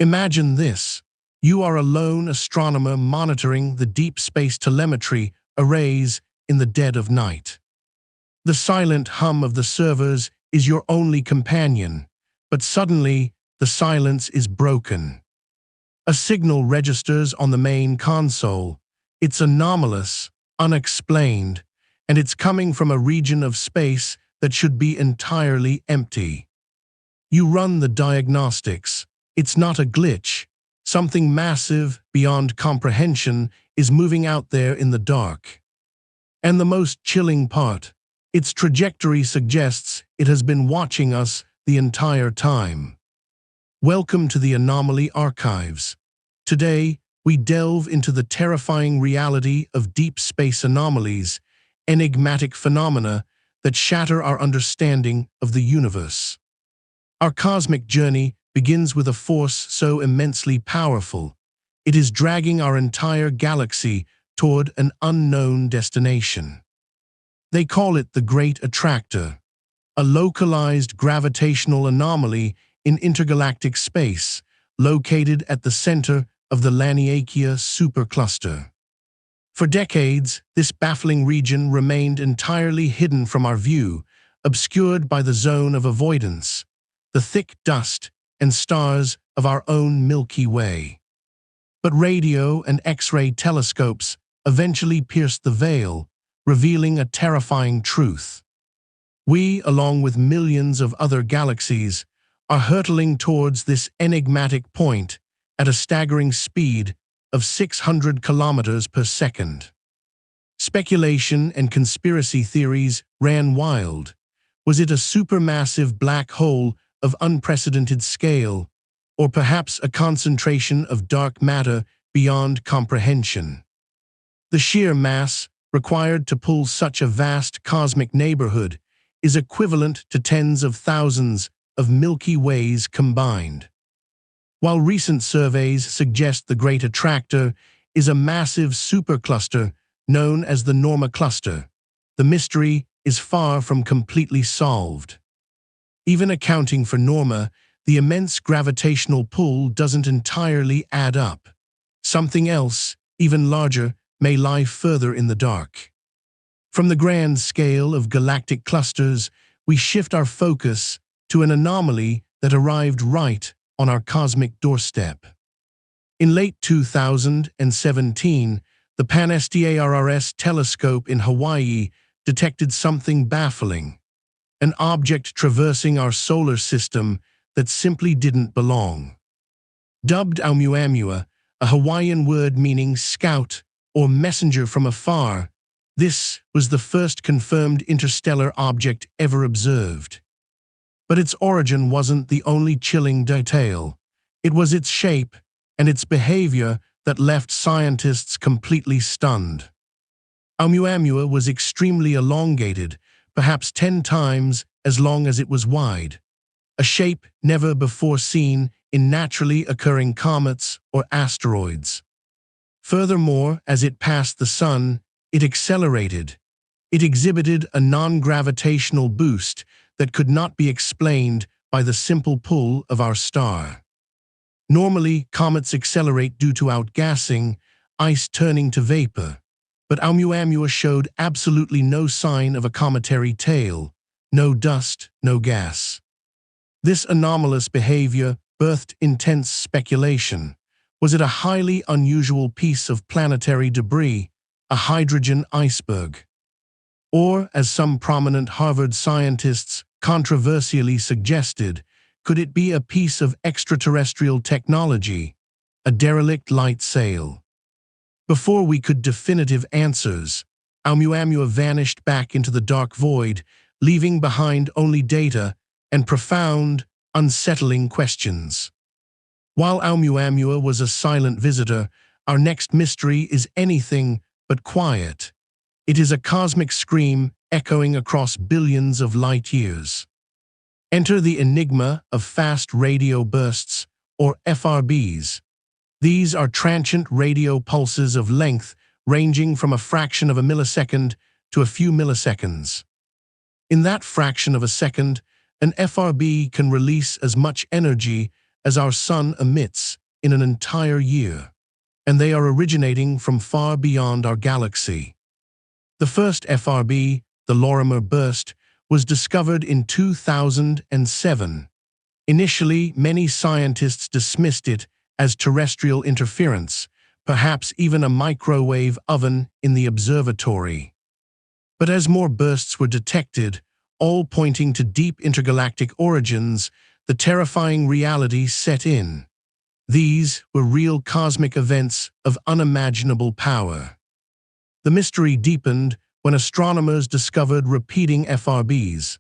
Imagine this. You are a lone astronomer monitoring the deep space telemetry arrays in the dead of night. The silent hum of the servers is your only companion, but suddenly the silence is broken. A signal registers on the main console. It's anomalous, unexplained, and it's coming from a region of space that should be entirely empty. You run the diagnostics. It's not a glitch. Something massive, beyond comprehension, is moving out there in the dark. And the most chilling part, its trajectory suggests it has been watching us the entire time. Welcome to the Anomaly Archives. Today, we delve into the terrifying reality of deep space anomalies, enigmatic phenomena that shatter our understanding of the universe. Our cosmic journey begins with a force so immensely powerful, it is dragging our entire galaxy toward an unknown destination. They call it the Great Attractor, a localized gravitational anomaly in intergalactic space, located at the center of the Laniakea supercluster. For decades, this baffling region remained entirely hidden from our view, obscured by the zone of avoidance, the thick dust and stars of our own Milky Way. But radio and X-ray telescopes eventually pierced the veil, revealing a terrifying truth. We, along with millions of other galaxies, are hurtling towards this enigmatic point at a staggering speed of 600 kilometers per second. Speculation and conspiracy theories ran wild. Was it a supermassive black hole of unprecedented scale, or perhaps a concentration of dark matter beyond comprehension? The sheer mass required to pull such a vast cosmic neighborhood is equivalent to tens of thousands of Milky Ways combined. While recent surveys suggest the Great Attractor is a massive supercluster known as the Norma Cluster, the mystery is far from completely solved. Even accounting for Norma, the immense gravitational pull doesn't entirely add up. Something else, even larger, may lie further in the dark. From the grand scale of galactic clusters, we shift our focus to an anomaly that arrived right on our cosmic doorstep. In late 2017, the Pan-STARRS telescope in Hawaii detected something baffling, an object traversing our solar system that simply didn't belong. Dubbed Oumuamua, a Hawaiian word meaning scout or messenger from afar, this was the first confirmed interstellar object ever observed. But its origin wasn't the only chilling detail. It was its shape and its behavior that left scientists completely stunned. Oumuamua was extremely elongated, perhaps 10 times as long as it was wide, a shape never before seen in naturally occurring comets or asteroids. Furthermore, as it passed the Sun, it accelerated. It exhibited a non-gravitational boost that could not be explained by the simple pull of our star. Normally, comets accelerate due to outgassing, ice turning to vapor, but Oumuamua showed absolutely no sign of a cometary tail, no dust, no gas. This anomalous behavior birthed intense speculation. Was it a highly unusual piece of planetary debris, a hydrogen iceberg? Or, as some prominent Harvard scientists controversially suggested, could it be a piece of extraterrestrial technology, a derelict light sail? Before we could definitive answers, Oumuamua vanished back into the dark void, leaving behind only data and profound, unsettling questions. While Oumuamua was a silent visitor, our next mystery is anything but quiet. It is a cosmic scream echoing across billions of light years. Enter the enigma of fast radio bursts, or FRBs. These are transient radio pulses of length ranging from a fraction of a millisecond to a few milliseconds. In that fraction of a second, an FRB can release as much energy as our sun emits in an entire year, and they are originating from far beyond our galaxy. The first FRB, the Lorimer Burst, was discovered in 2007. Initially, many scientists dismissed it as terrestrial interference, perhaps even a microwave oven in the observatory. But as more bursts were detected, all pointing to deep intergalactic origins, the terrifying reality set in. These were real cosmic events of unimaginable power. The mystery deepened when astronomers discovered repeating FRBs,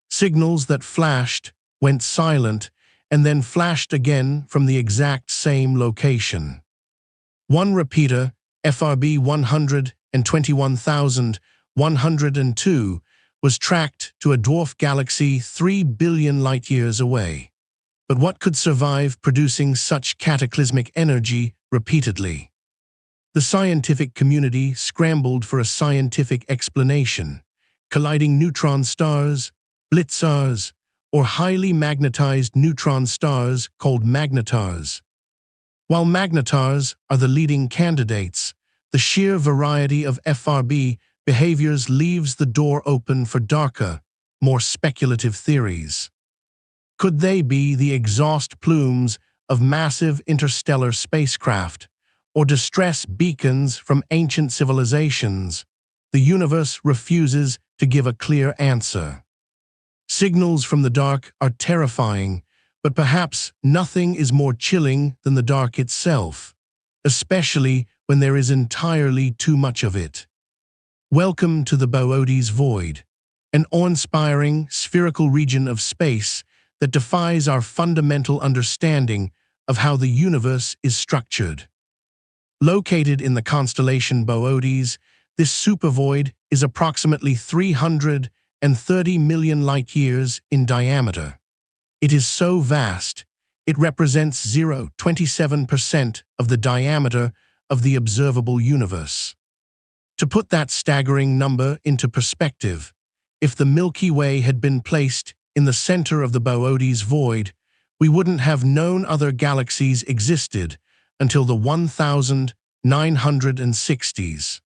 signals that flashed, went silent, and then flashed again from the exact same location. One repeater, FRB 121,102, was tracked to a dwarf galaxy 3 billion light-years away. But what could survive producing such cataclysmic energy repeatedly? The scientific community scrambled for a scientific explanation. Colliding neutron stars, blitzars, or highly magnetized neutron stars called magnetars. While magnetars are the leading candidates, the sheer variety of FRB behaviors leaves the door open for darker, more speculative theories. Could they be the exhaust plumes of massive interstellar spacecraft, or distress beacons from ancient civilizations? The universe refuses to give a clear answer. Signals from the dark are terrifying, but perhaps nothing is more chilling than the dark itself, especially when there is entirely too much of it. Welcome to the Boötes Void, an awe-inspiring spherical region of space that defies our fundamental understanding of how the universe is structured. Located in the constellation Boötes, this supervoid is approximately 330 million light-years in diameter. It is so vast, it represents 0.27% of the diameter of the observable universe. To put that staggering number into perspective, if the Milky Way had been placed in the center of the Boötes Void, we wouldn't have known other galaxies existed until the 1960s.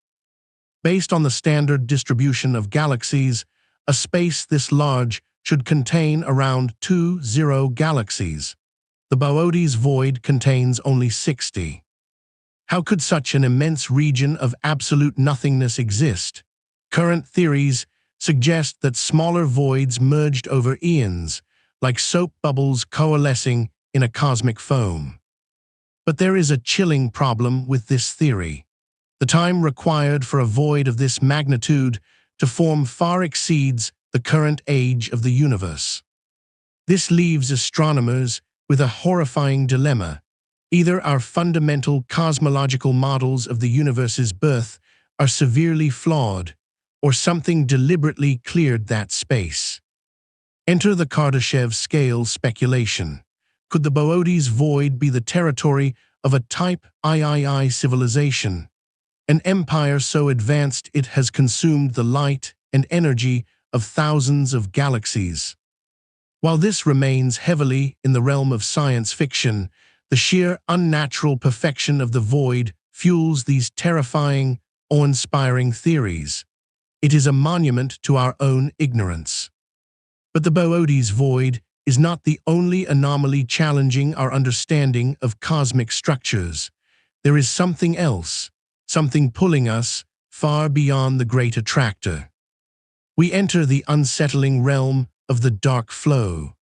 Based on the standard distribution of galaxies, a space this large should contain around 20 galaxies. The Boötes Void contains only 60. How could such an immense region of absolute nothingness exist? Current theories suggest that smaller voids merged over eons, like soap bubbles coalescing in a cosmic foam. But there is a chilling problem with this theory. The time required for a void of this magnitude to form far exceeds the current age of the universe. This leaves astronomers with a horrifying dilemma. Either our fundamental cosmological models of the universe's birth are severely flawed, or something deliberately cleared that space. Enter the Kardashev scale speculation. Could the Boötes Void be the territory of a type III civilization, an empire so advanced it has consumed the light and energy of thousands of galaxies? While this remains heavily in the realm of science fiction, the sheer unnatural perfection of the void fuels these terrifying, awe-inspiring theories. It is a monument to our own ignorance. But the Boötes Void is not the only anomaly challenging our understanding of cosmic structures. There is something else, something pulling us far beyond the great attractor. We enter the unsettling realm of the dark flow,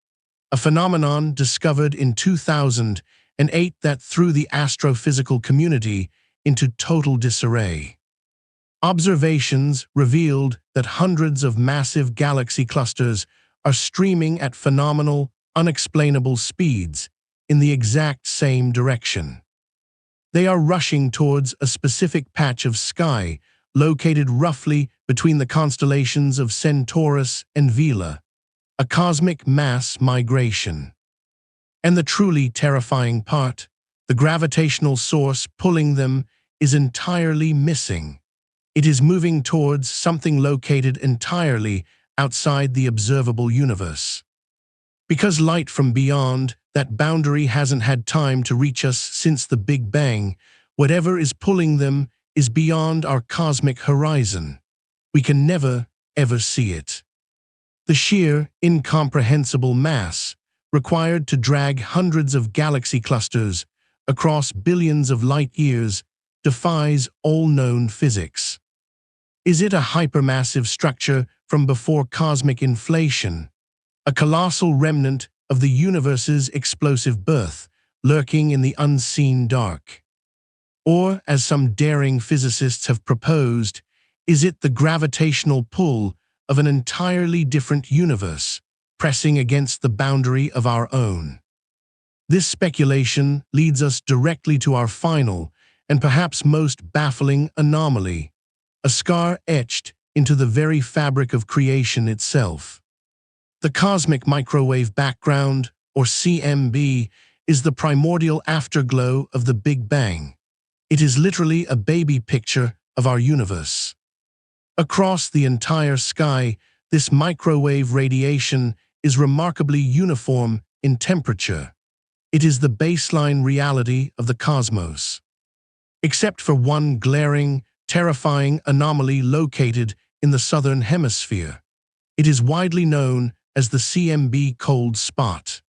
a phenomenon discovered in 2008 that threw the astrophysical community into total disarray. Observations revealed that hundreds of massive galaxy clusters are streaming at phenomenal, unexplainable speeds in the exact same direction. They are rushing towards a specific patch of sky located roughly between the constellations of Centaurus and Vela, a cosmic mass migration. And the truly terrifying part, the gravitational source pulling them is entirely missing. It is moving towards something located entirely outside the observable universe. Because light from beyond that boundary hasn't had time to reach us since the Big Bang, whatever is pulling them is beyond our cosmic horizon. We can never, ever see it. The sheer, incomprehensible mass required to drag hundreds of galaxy clusters across billions of light-years defies all known physics. Is it a hypermassive structure from before cosmic inflation, a colossal remnant of the universe's explosive birth, lurking in the unseen dark? Or, as some daring physicists have proposed, is it the gravitational pull of an entirely different universe, pressing against the boundary of our own? This speculation leads us directly to our final, and perhaps most baffling anomaly, a scar etched into the very fabric of creation itself. The cosmic microwave background, or CMB, is the primordial afterglow of the Big Bang. It is literally a baby picture of our universe. Across the entire sky, this microwave radiation is remarkably uniform in temperature. It is the baseline reality of the cosmos. Except for one glaring, terrifying anomaly located in the southern hemisphere. It is widely known as the CMB cold spot.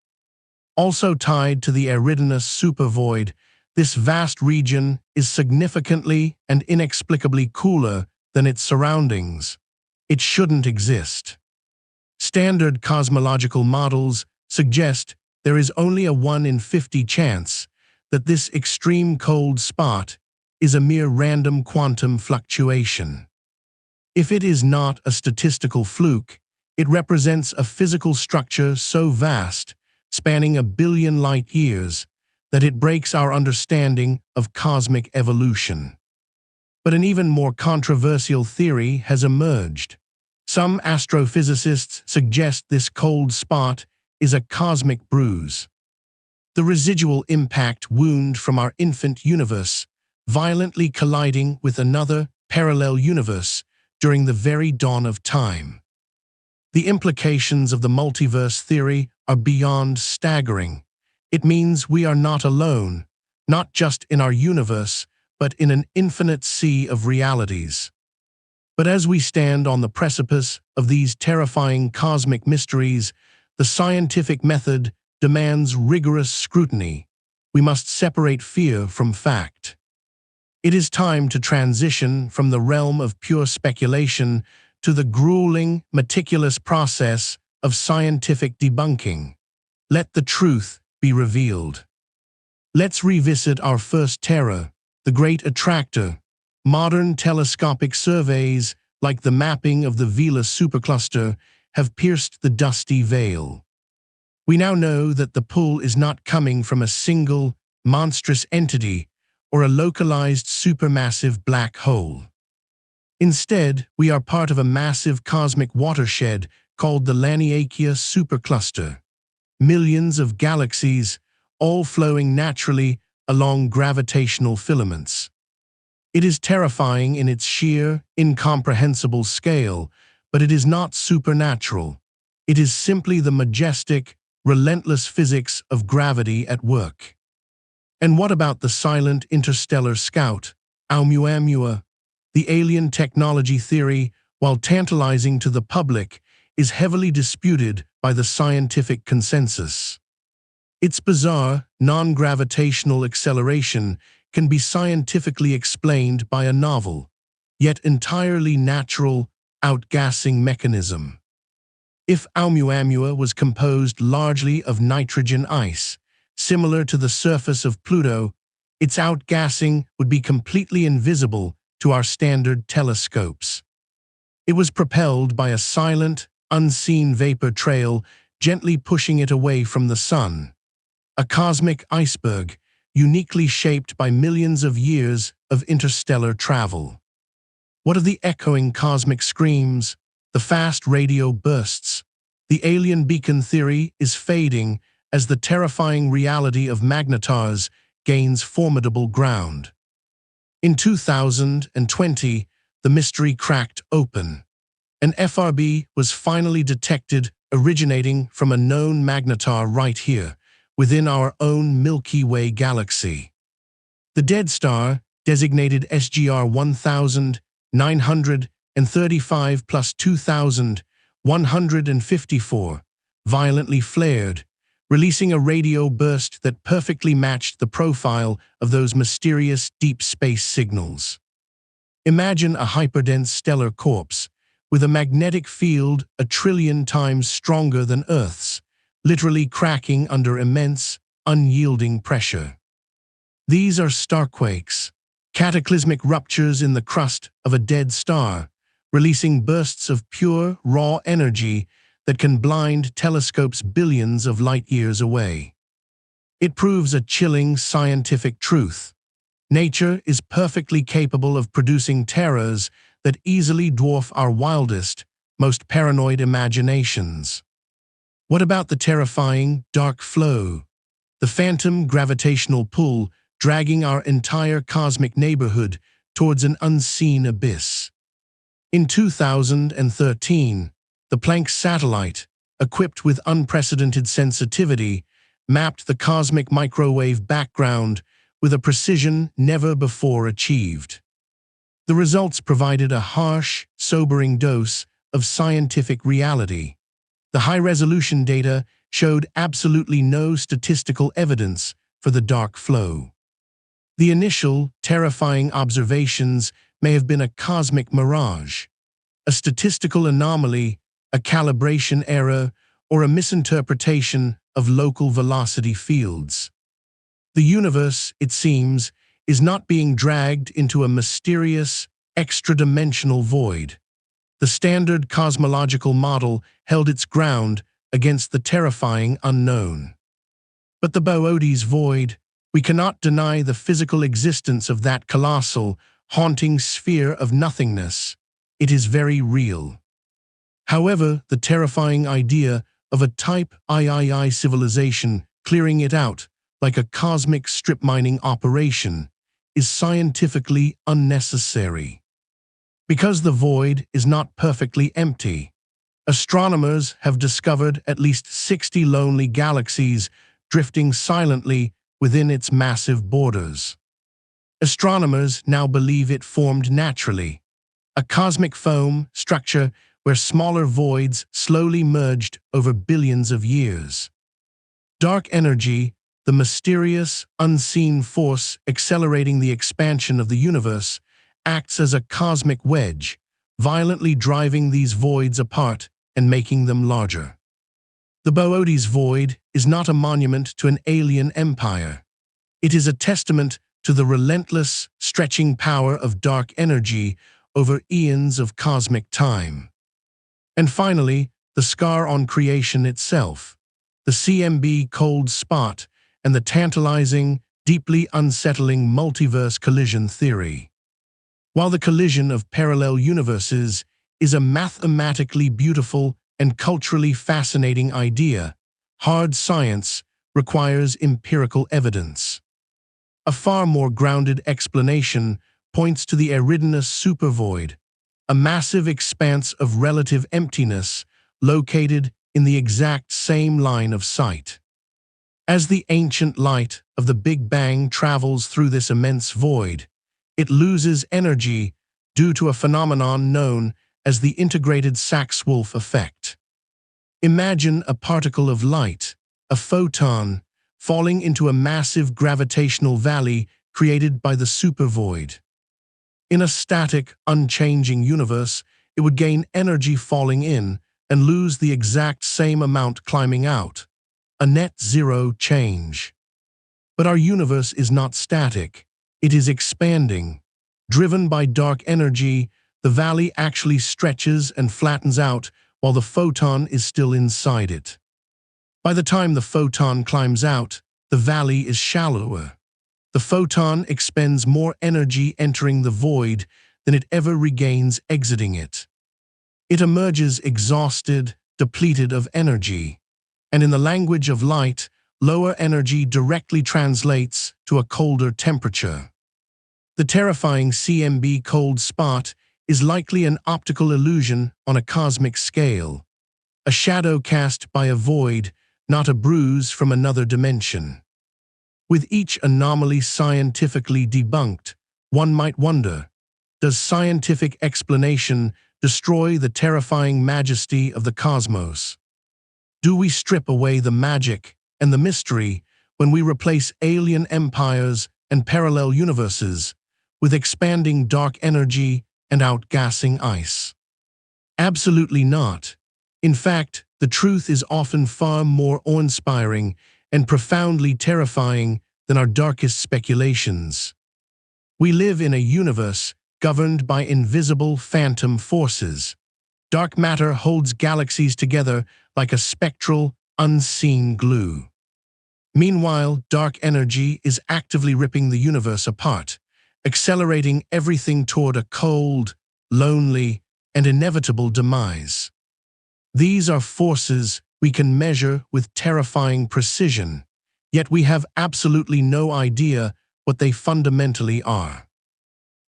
Also tied to the Eridanus supervoid, this vast region is significantly and inexplicably cooler than its surroundings. It shouldn't exist. Standard cosmological models suggest there is only a 1 in 50 chance that this extreme cold spot is a mere random quantum fluctuation. If it is not a statistical fluke, it represents a physical structure so vast, spanning a billion light-years, that it breaks our understanding of cosmic evolution. But an even more controversial theory has emerged. Some astrophysicists suggest this cold spot is a cosmic bruise, the residual impact wound from our infant universe, violently colliding with another parallel universe during the very dawn of time. The implications of the multiverse theory are beyond staggering. It means we are not alone, not just in our universe, but in an infinite sea of realities. But as we stand on the precipice of these terrifying cosmic mysteries, the scientific method demands rigorous scrutiny. We must separate fear from fact. It is time to transition from the realm of pure speculation to the grueling, meticulous process of scientific debunking. Let the truth be revealed. Let's revisit our first terror, the Great Attractor. Modern telescopic surveys, like the mapping of the Vela supercluster, have pierced the dusty veil. We now know that the pull is not coming from a single, monstrous entity or a localized supermassive black hole. Instead, we are part of a massive cosmic watershed called the Laniakea supercluster. Millions of galaxies, all flowing naturally along gravitational filaments. It is terrifying in its sheer, incomprehensible scale, but it is not supernatural. It is simply the majestic, relentless physics of gravity at work. And what about the silent interstellar scout, Oumuamua? The alien technology theory, while tantalizing to the public, is heavily disputed by the scientific consensus. Its bizarre, non-gravitational acceleration can be scientifically explained by a novel, yet entirely natural, outgassing mechanism. If Oumuamua was composed largely of nitrogen ice, similar to the surface of Pluto, its outgassing would be completely invisible to our standard telescopes. It was propelled by a silent, unseen vapor trail gently pushing it away from the sun. A cosmic iceberg, uniquely shaped by millions of years of interstellar travel. What of the echoing cosmic screams, the fast radio bursts? The alien beacon theory is fading as the terrifying reality of magnetars gains formidable ground. In 2020, the mystery cracked open. An FRB was finally detected originating from a known magnetar right here, within our own Milky Way galaxy. The dead star, designated SGR 1935 plus 2154, violently flared, releasing a radio burst that perfectly matched the profile of those mysterious deep space signals. Imagine a hyperdense stellar corpse, with a magnetic field 1,000,000,000 times stronger than Earth's, literally cracking under immense, unyielding pressure. These are starquakes, cataclysmic ruptures in the crust of a dead star, releasing bursts of pure, raw energy that can blind telescopes billions of light-years away. It proves a chilling scientific truth. Nature is perfectly capable of producing terrors that easily dwarf our wildest, most paranoid imaginations. What about the terrifying dark flow? The phantom gravitational pull dragging our entire cosmic neighborhood towards an unseen abyss. In 2013, the Planck satellite, equipped with unprecedented sensitivity, mapped the cosmic microwave background with a precision never before achieved. The results provided a harsh, sobering dose of scientific reality. The high-resolution data showed absolutely no statistical evidence for the dark flow. The initial, terrifying observations may have been a cosmic mirage, a statistical anomaly, a calibration error, or a misinterpretation of local velocity fields. The universe, it seems, is not being dragged into a mysterious, extra-dimensional void. The standard cosmological model held its ground against the terrifying unknown. But the Boötes void, we cannot deny the physical existence of that colossal, haunting sphere of nothingness. It is very real. However, the terrifying idea of a type III civilization clearing it out, like a cosmic strip mining operation, is scientifically unnecessary. Because the void is not perfectly empty, astronomers have discovered at least 60 lonely galaxies drifting silently within its massive borders. Astronomers now believe it formed naturally, a cosmic foam structure where smaller voids slowly merged over billions of years. Dark energy, the mysterious, unseen force accelerating the expansion of the universe, acts as a cosmic wedge, violently driving these voids apart and making them larger. The Boötes void is not a monument to an alien empire. It is a testament to the relentless, stretching power of dark energy over eons of cosmic time. And finally, the scar on creation itself, the CMB cold spot, and the tantalizing, deeply unsettling multiverse collision theory. While the collision of parallel universes is a mathematically beautiful and culturally fascinating idea, hard science requires empirical evidence. A far more grounded explanation points to the Eridanus supervoid, a massive expanse of relative emptiness located in the exact same line of sight. As the ancient light of the Big Bang travels through this immense void, it loses energy due to a phenomenon known as the integrated Sachs-Wolf effect. Imagine a particle of light, a photon, falling into a massive gravitational valley created by the supervoid. In a static, unchanging universe, it would gain energy falling in and lose the exact same amount climbing out, a net zero change. But our universe is not static. It is expanding. Driven by dark energy, the valley actually stretches and flattens out while the photon is still inside it. By the time the photon climbs out, the valley is shallower. The photon expends more energy entering the void than it ever regains exiting it. It emerges exhausted, depleted of energy. And in the language of light, lower energy directly translates to a colder temperature. The terrifying CMB cold spot is likely an optical illusion on a cosmic scale, a shadow cast by a void, not a bruise from another dimension. With each anomaly scientifically debunked, one might wonder, does scientific explanation destroy the terrifying majesty of the cosmos? Do we strip away the magic and the mystery when we replace alien empires and parallel universes with expanding dark energy and outgassing ice? Absolutely not. In fact, the truth is often far more awe-inspiring and profoundly terrifying than our darkest speculations. We live in a universe governed by invisible phantom forces. Dark matter holds galaxies together like a spectral, unseen glue. Meanwhile, dark energy is actively ripping the universe apart, accelerating everything toward a cold, lonely, and inevitable demise. These are forces we can measure with terrifying precision, yet we have absolutely no idea what they fundamentally are.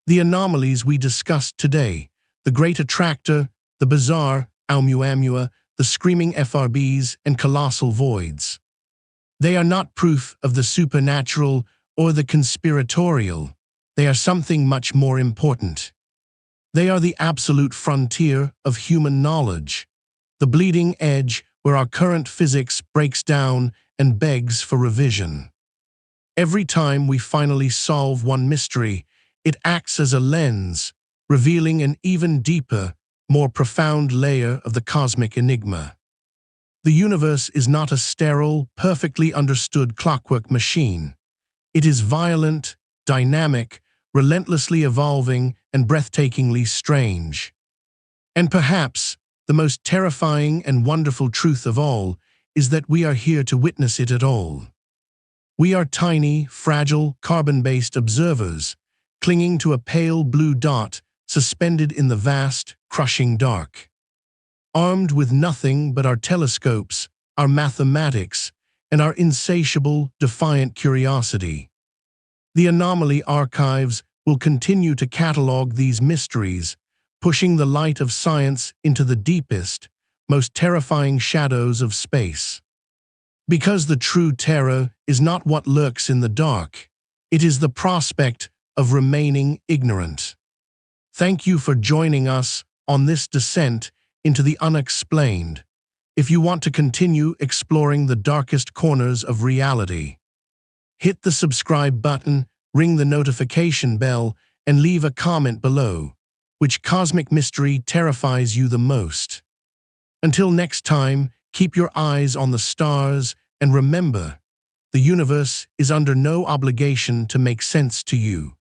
The anomalies we discussed today, the Great Attractor, the bizarre Oumuamua, the screaming FRBs, and colossal voids. They are not proof of the supernatural or the conspiratorial. They are something much more important. They are the absolute frontier of human knowledge, the bleeding edge where our current physics breaks down and begs for revision. Every time we finally solve one mystery, it acts as a lens, revealing an even deeper, more profound layer of the cosmic enigma. The universe is not a sterile, perfectly understood clockwork machine. It is violent, dynamic, relentlessly evolving, and breathtakingly strange. And perhaps the most terrifying and wonderful truth of all is that we are here to witness it at all. We are tiny, fragile, carbon-based observers, clinging to a pale blue dot suspended in the vast, crushing dark. Armed with nothing but our telescopes, our mathematics, and our insatiable, defiant curiosity. The Anomaly archives will continue to catalog these mysteries, pushing the light of science into the deepest, most terrifying shadows of space. Because the true terror is not what lurks in the dark, it is the prospect of remaining ignorant. Thank you for joining us on this descent into the unexplained. If you want to continue exploring the darkest corners of reality, hit the subscribe button, ring the notification bell, and leave a comment below. Which cosmic mystery terrifies you the most? Until next time, keep your eyes on the stars and remember, the universe is under no obligation to make sense to you.